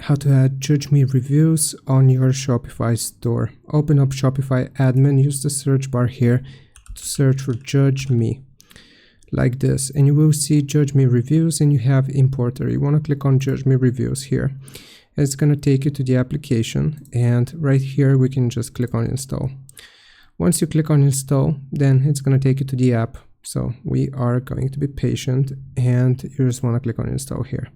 how to add JudgeMe reviews on your Shopify store. Open up Shopify admin, use the search bar here to search for JudgeMe like this, and you will see JudgeMe reviews and you have importer. You want to click on JudgeMe reviews here. It's going to take you to the application, and right here we can just click on install. Once you click on install, then it's going to take you to the app. So we are going to be patient, and you just want to click on install here.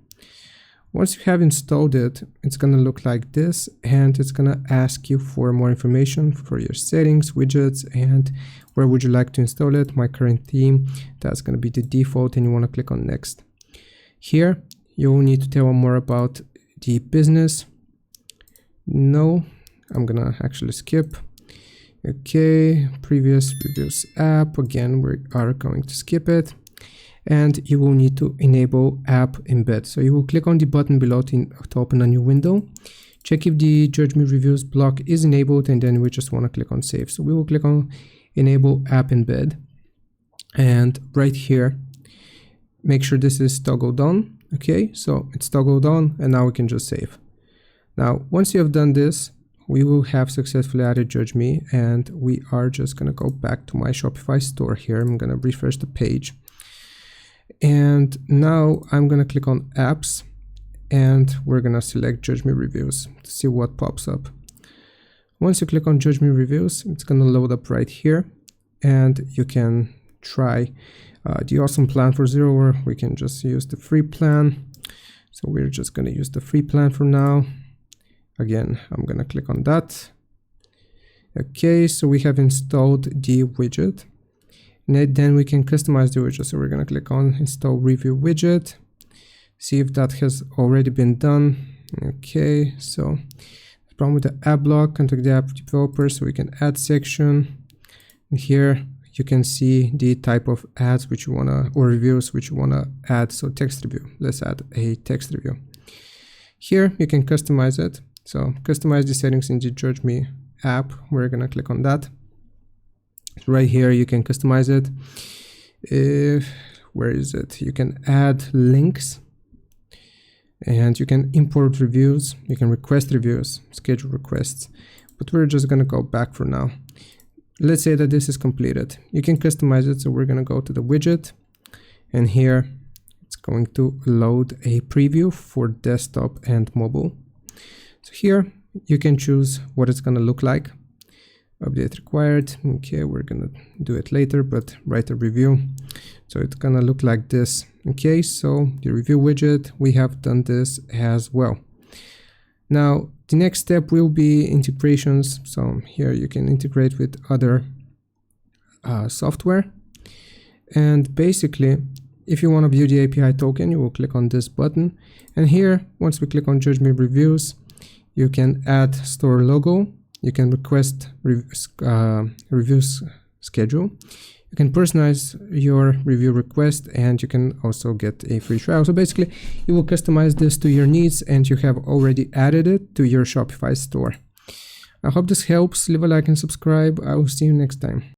Once you have installed it, it's going to look like this, and it's going to ask you for more information for your settings, widgets, and where would you like to install it. My current theme, that's going to be the default, and you want to click on next. Here, you will need to tell more about the business. No, I'm going to actually skip. Okay, previous reviews app, again, we are going to skip it. And you will need to enable app embed. So you will click on the button below to open a new window. Check if the JudgeMe reviews block is enabled, and then we just want to click on save. So we will click on enable app embed, and right here make sure this is toggled on. Okay, so it's toggled on, and now we can just save. Now once you have done this, we will have successfully added JudgeMe, and we are just going to go back to my Shopify store here. I'm going to refresh the page. And now I'm going to click on apps, and we're going to select JudgeMe reviews to see what pops up. Once you click on JudgeMe reviews, it's going to load up right here, and you can try the awesome plan for 0, or we can just use the free plan. So we're just going to use the free plan for now. Again, I'm going to click on that. Okay, so we have installed the widget. And then we can customize the widget. So we're going to click on install review widget, see if that has already been done. Okay, so the problem with the app block, contact the app developer, so we can add section. And here you can see the type of ads which you want to, or reviews which you want to add. So text review, let's add a text review. Here you can customize it. So customize the settings in the JudgeMe app. We're going to click on that. Right here you can customize it. Where is it? You can add links, and you can import reviews. You can request reviews, schedule requests, but we're just going to go back for now. Let's say that this is completed. You can customize it. So we're going to go to the widget, and here it's going to load a preview for desktop and mobile. So here you can choose what it's going to look like. Update required. Okay, we're gonna do it later, but write a review. So it's gonna look like this. Okay, so the review widget, we have done this as well. Now the next step will be integrations. So here you can integrate with other software, and basically if you want to view the API token, you will click on this button, and here once we click on JudgeMe reviews, you can add store logo. You can request reviews schedule. You can personalize your review request, and you can also get a free trial. So basically you will customize this to your needs, and you have already added it to your Shopify store. I hope this helps. Leave a like and subscribe. I will see you next time.